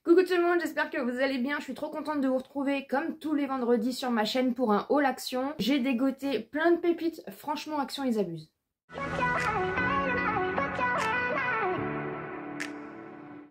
Coucou tout le monde, j'espère que vous allez bien. Je suis trop contente de vous retrouver comme tous les vendredis sur ma chaîne pour un haul Action. J'ai dégoté plein de pépites, franchement Action ils abusent.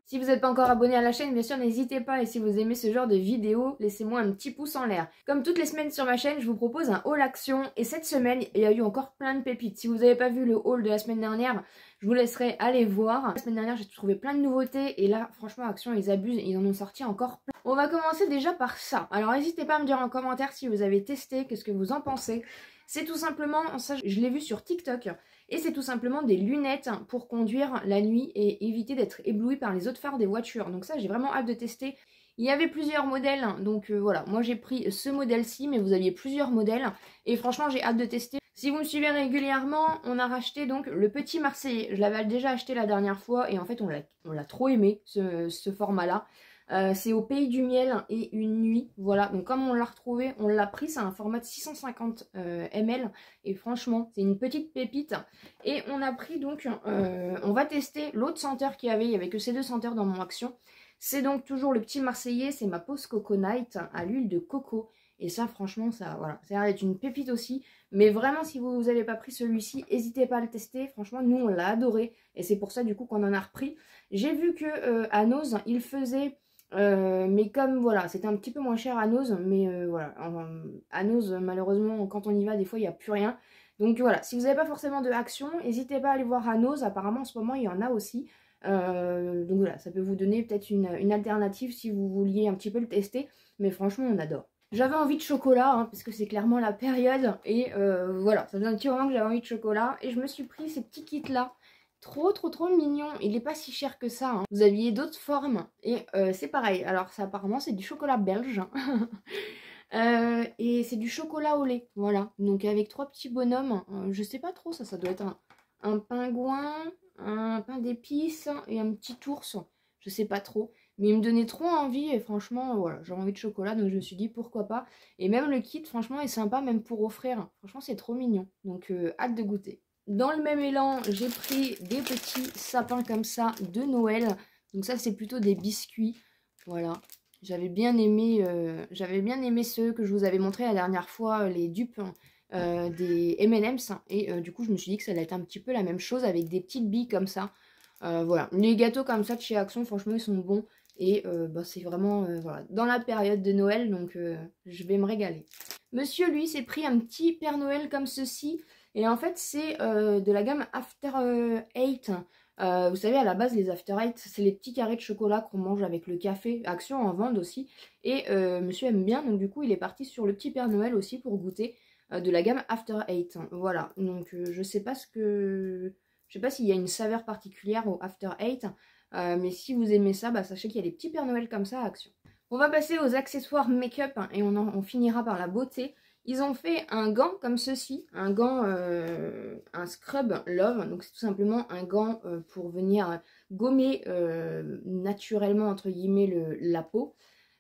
Si vous n'êtes pas encore abonné à la chaîne, bien sûr n'hésitez pas, et si vous aimez ce genre de vidéos, laissez-moi un petit pouce en l'air. Comme toutes les semaines sur ma chaîne, je vous propose un haul Action, et cette semaine il y a eu encore plein de pépites. Si vous n'avez pas vu le haul de la semaine dernière, je vous laisserai aller voir. La semaine dernière j'ai trouvé plein de nouveautés, et là franchement Action ils abusent, ils en ont sorti encore plein. On va commencer déjà par ça. Alors n'hésitez pas à me dire en commentaire si vous avez testé, qu'est-ce que vous en pensez. C'est tout simplement, ça je l'ai vu sur TikTok, et c'est tout simplement des lunettes pour conduire la nuit et éviter d'être ébloui par les autres phares des voitures. Donc ça j'ai vraiment hâte de tester. Il y avait plusieurs modèles, donc voilà, moi j'ai pris ce modèle-ci, mais vous aviez plusieurs modèles, et franchement j'ai hâte de tester. Si vous me suivez régulièrement, on a racheté donc le petit Marseillais. Je l'avais déjà acheté la dernière fois, et en fait on l'a trop aimé, ce format-là. C'est au Pays du Miel et une nuit, voilà, donc comme on l'a retrouvé, on l'a pris, c'est un format de 650 ml, et franchement c'est une petite pépite. Et on a pris donc, on va tester l'autre senteur qu'il y avait, il n'y avait que ces deux senteurs dans mon Action. C'est donc toujours le petit Marseillais, c'est ma pause Coco Night à l'huile de coco, et ça franchement ça, voilà, ça a l'air d'être une pépite aussi. Mais vraiment si vous n'avez pas pris celui-ci, n'hésitez pas à le tester, franchement nous on l'a adoré, et c'est pour ça du coup qu'on en a repris. J'ai vu que à Nose il faisait... mais comme voilà, c'était un petit peu moins cher à Nose, mais voilà, à Nose malheureusement quand on y va des fois il n'y a plus rien. Donc voilà, si vous n'avez pas forcément de Action, n'hésitez pas à aller voir à Nose, apparemment en ce moment il y en a aussi. Donc voilà, ça peut vous donner peut-être une alternative si vous vouliez un petit peu le tester, mais franchement on adore. J'avais envie de chocolat, hein, parce que c'est clairement la période, et voilà, ça faisait un petit moment que j'avais envie de chocolat, et je me suis pris ces petits kits là. Trop mignon, il est pas si cher que ça, hein. Vous aviez d'autres formes, et c'est pareil, alors ça apparemment c'est du chocolat belge, et c'est du chocolat au lait, voilà, donc avec trois petits bonhommes, je sais pas trop, ça doit être un pingouin, un pain d'épices et un petit ours, je sais pas trop, mais il me donnait trop envie, et franchement voilà, j'ai envie de chocolat, donc je me suis dit pourquoi pas, et même le kit franchement est sympa, même pour offrir, franchement c'est trop mignon, donc hâte de goûter. Dans le même élan, j'ai pris des petits sapins comme ça de Noël. Donc ça, c'est plutôt des biscuits. Voilà. J'avais bien aimé ceux que je vous avais montré la dernière fois, les dupes des M&M's. Et du coup, je me suis dit que ça allait être un petit peu la même chose avec des petites billes comme ça. Voilà. Les gâteaux comme ça de chez Action, franchement, ils sont bons. Et bah, c'est vraiment voilà, dans la période de Noël, donc je vais me régaler. Monsieur, lui, s'est pris un petit Père Noël comme ceci. Et en fait, c'est de la gamme After Eight. Vous savez, à la base, les After Eight, c'est les petits carrés de chocolat qu'on mange avec le café. Action en vend aussi. Et monsieur aime bien, donc du coup, il est parti sur le petit Père Noël aussi pour goûter de la gamme After Eight. Voilà, donc je sais pas je sais pas s'il y a une saveur particulière au After Eight. Mais si vous aimez ça, bah, sachez qu'il y a des petits Père Noël comme ça à Action. On va passer aux accessoires make-up, hein, et on finira par la beauté. Ils ont fait un gant comme ceci, un gant, un scrub love, donc c'est tout simplement un gant pour venir gommer naturellement entre guillemets la peau.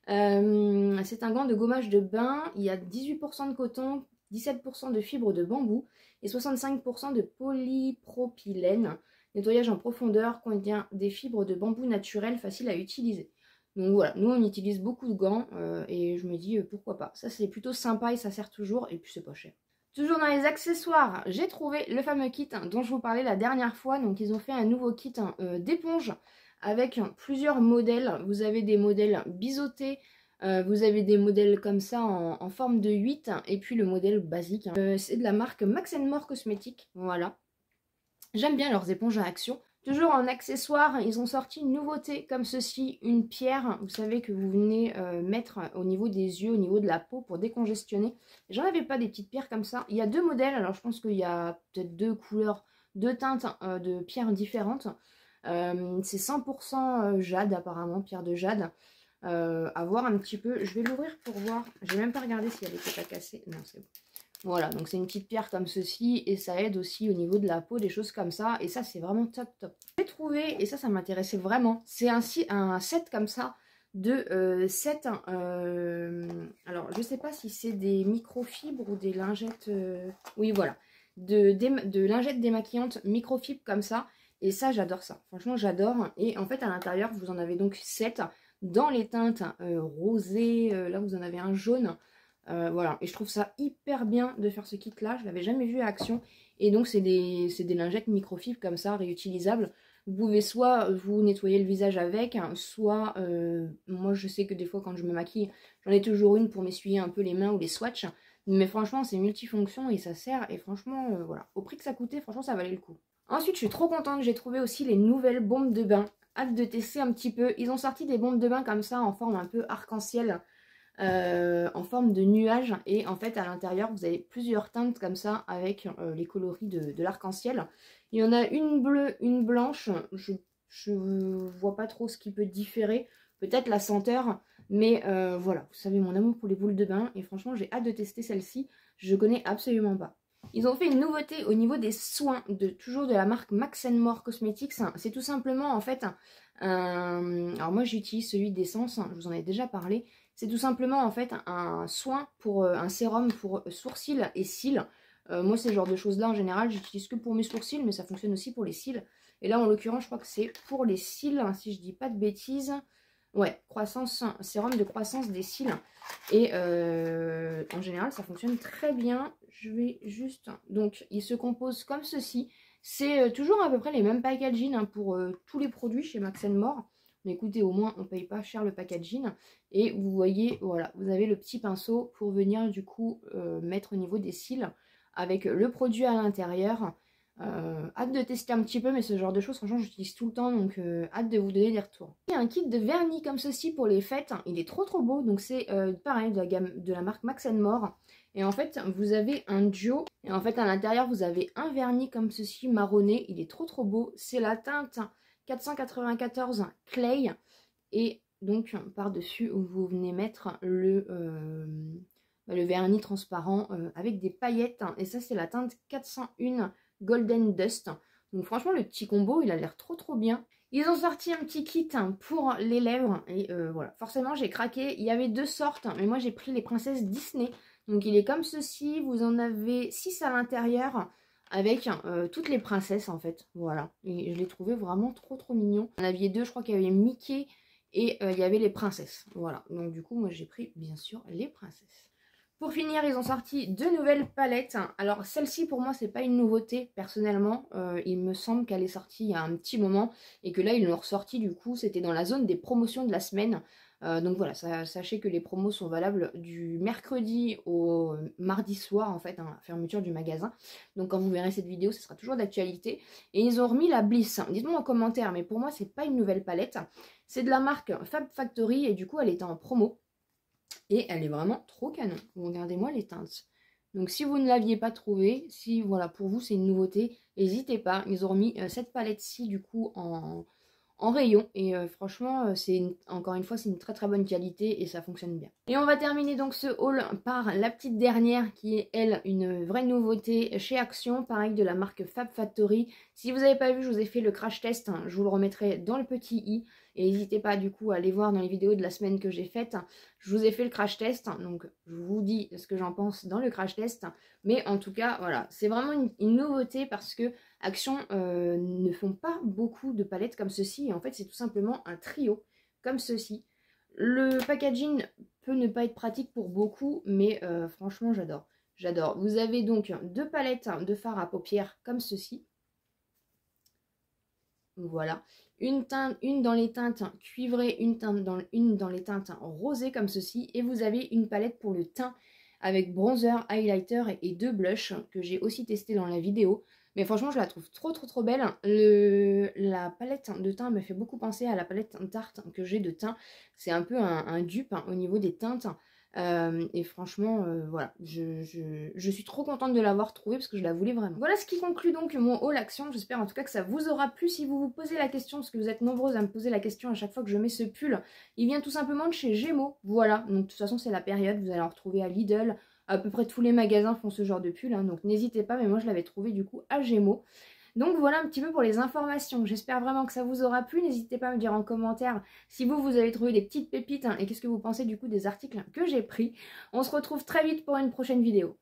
C'est un gant de gommage de bain, il y a 18% de coton, 17% de fibres de bambou et 65% de polypropylène. Nettoyage en profondeur, contient des fibres de bambou naturelles faciles à utiliser. Donc voilà, nous on utilise beaucoup de gants et je me dis pourquoi pas. Ça c'est plutôt sympa et ça sert toujours et puis c'est pas cher. Toujours dans les accessoires, j'ai trouvé le fameux kit dont je vous parlais la dernière fois. Donc ils ont fait un nouveau kit d'éponge avec plusieurs modèles. Vous avez des modèles biseautés, vous avez des modèles comme ça en forme de 8 et puis le modèle basique. C'est de la marque Max More Cosmétiques, voilà. J'aime bien leurs éponges à Action. Toujours en accessoire, ils ont sorti une nouveauté comme ceci, une pierre, vous savez, que vous venez mettre au niveau des yeux, au niveau de la peau pour décongestionner. J'en avais pas des petites pierres comme ça. Il y a deux modèles, alors je pense qu'il y a peut-être deux couleurs, deux teintes de pierres différentes. C'est 100% jade apparemment, pierre de jade. À voir un petit peu, je vais l'ouvrir pour voir. J'ai même pas regardé si elle était pas cassée. Non, c'est bon. Voilà, donc c'est une petite pierre comme ceci et ça aide aussi au niveau de la peau, des choses comme ça. Et ça, c'est vraiment top. J'ai trouvé, et ça m'intéressait vraiment, c'est un set comme ça de 7. Alors, je sais pas si c'est des microfibres ou des lingettes. Oui, voilà, de lingettes démaquillantes microfibres comme ça. Et ça, j'adore ça. Franchement, j'adore. Et en fait, à l'intérieur, vous en avez donc 7. dans les teintes rosées, là vous en avez un jaune. Voilà, et je trouve ça hyper bien de faire ce kit là, je l'avais jamais vu à Action. Et donc c'est des lingettes microfibres comme ça, réutilisables. Vous pouvez soit vous nettoyer le visage avec, soit moi je sais que des fois quand je me maquille, j'en ai toujours une pour m'essuyer un peu les mains ou les swatchs. Mais franchement c'est multifonction et ça sert, et franchement voilà, au prix que ça coûtait, franchement ça valait le coup. Ensuite je suis trop contente, j'ai trouvé aussi les nouvelles bombes de bain. Hâte de tester un petit peu. Ils ont sorti des bombes de bain comme ça en forme un peu arc-en-ciel. En forme de nuage, et en fait à l'intérieur vous avez plusieurs teintes comme ça avec les coloris de l'arc-en-ciel. Il y en a une bleue, une blanche, je vois pas trop ce qui peut différer, peut-être la senteur, mais voilà, vous savez mon amour pour les boules de bain, et franchement j'ai hâte de tester celle-ci, je connais absolument pas. Ils ont fait une nouveauté au niveau des soins, toujours de la marque Max More Cosmetics. C'est tout simplement en fait alors moi j'utilise celui d'Essence, je vous en ai déjà parlé. C'est tout simplement en fait un soin pour un sérum pour sourcils et cils. Moi c'est ce genre de choses là en général j'utilise que pour mes sourcils, mais ça fonctionne aussi pour les cils. Et là en l'occurrence je crois que c'est pour les cils, si je dis pas de bêtises. Ouais, sérum de croissance des cils. Et en général ça fonctionne très bien. Je vais juste... Donc il se compose comme ceci. C'est toujours à peu près les mêmes packaging hein, pour tous les produits chez Max More. Mais écoutez, au moins on paye pas cher le packaging. Et vous voyez, voilà, vous avez le petit pinceau pour venir du coup mettre au niveau des cils avec le produit à l'intérieur. Hâte de tester un petit peu, mais ce genre de choses franchement j'utilise tout le temps, donc hâte de vous donner des retours. Il y a un kit de vernis comme ceci pour les fêtes, il est trop beau, donc c'est pareil de la gamme de la marque Max More. Et en fait vous avez un duo, et en fait à l'intérieur vous avez un vernis comme ceci marronné, il est trop beau, c'est la teinte 494 Clay, et donc par dessus vous venez mettre le vernis transparent avec des paillettes, et ça c'est la teinte 401 Golden Dust. Donc franchement le petit combo il a l'air trop bien. Ils ont sorti un petit kit pour les lèvres, et voilà, forcément j'ai craqué. Il y avait deux sortes, mais moi j'ai pris les princesses Disney. Donc il est comme ceci, vous en avez 6 à l'intérieur avec toutes les princesses en fait, voilà. Et je l'ai trouvé vraiment trop mignon. On avait deux, je crois qu'il y avait Mickey et il y avait les princesses, voilà. Donc du coup moi j'ai pris bien sûr les princesses. Pour finir, ils ont sorti deux nouvelles palettes. Alors celle-ci pour moi c'est pas une nouveauté personnellement, il me semble qu'elle est sortie il y a un petit moment et que là ils l'ont ressorti, du coup c'était dans la zone des promotions de la semaine. Donc voilà, sachez que les promos sont valables du mercredi au mardi soir en fait, hein, la fermeture du magasin. Donc quand vous verrez cette vidéo, ce sera toujours d'actualité. Et ils ont remis la Bliss. Dites-moi en commentaire, mais pour moi c'est pas une nouvelle palette. C'est de la marque Fab Factory et du coup elle était en promo. Et elle est vraiment trop canon. Regardez-moi les teintes. Donc si vous ne l'aviez pas trouvée, si voilà pour vous c'est une nouveauté, n'hésitez pas. Ils ont remis cette palette-ci du coup en rayon. Et franchement, encore une fois, c'est une très bonne qualité et ça fonctionne bien. Et on va terminer donc ce haul par la petite dernière qui est, elle, une vraie nouveauté chez Action. Pareil, de la marque Fab Factory. Si vous n'avez pas vu, je vous ai fait le crash test. Je vous le remettrai dans le petit i. Et n'hésitez pas du coup à aller voir dans les vidéos de la semaine que j'ai faites. Je vous ai fait le crash test. Donc je vous dis ce que j'en pense dans le crash test. Mais en tout cas, voilà, c'est vraiment une nouveauté parce que Action ne font pas beaucoup de palettes comme ceci. Et en fait, c'est tout simplement un trio comme ceci. Le packaging peut ne pas être pratique pour beaucoup, mais franchement, j'adore. J'adore. Vous avez donc deux palettes de fard à paupières comme ceci. Voilà. Une dans les teintes cuivrées, une dans les teintes rosées comme ceci. Et vous avez une palette pour le teint avec bronzer, highlighter et deux blushs que j'ai aussi testé dans la vidéo. Mais franchement, je la trouve trop belle. La palette de teint me fait beaucoup penser à la palette Tarte que j'ai de teint. C'est un peu un dupe au niveau des teintes. Et franchement, voilà, je suis trop contente de l'avoir trouvée parce que je la voulais vraiment. Voilà ce qui conclut donc mon haul Action. J'espère en tout cas que ça vous aura plu. Si vous vous posez la question, parce que vous êtes nombreuses à me poser la question à chaque fois que je mets ce pull, il vient tout simplement de chez Gémeaux. Voilà, donc de toute façon c'est la période, vous allez en retrouver à Lidl. À peu près tous les magasins font ce genre de pull, hein, donc n'hésitez pas, mais moi je l'avais trouvé du coup à Gémeaux. Donc voilà un petit peu pour les informations. J'espère vraiment que ça vous aura plu. N'hésitez pas à me dire en commentaire si vous avez trouvé des petites pépites, hein, et qu'est-ce que vous pensez du coup des articles que j'ai pris. On se retrouve très vite pour une prochaine vidéo.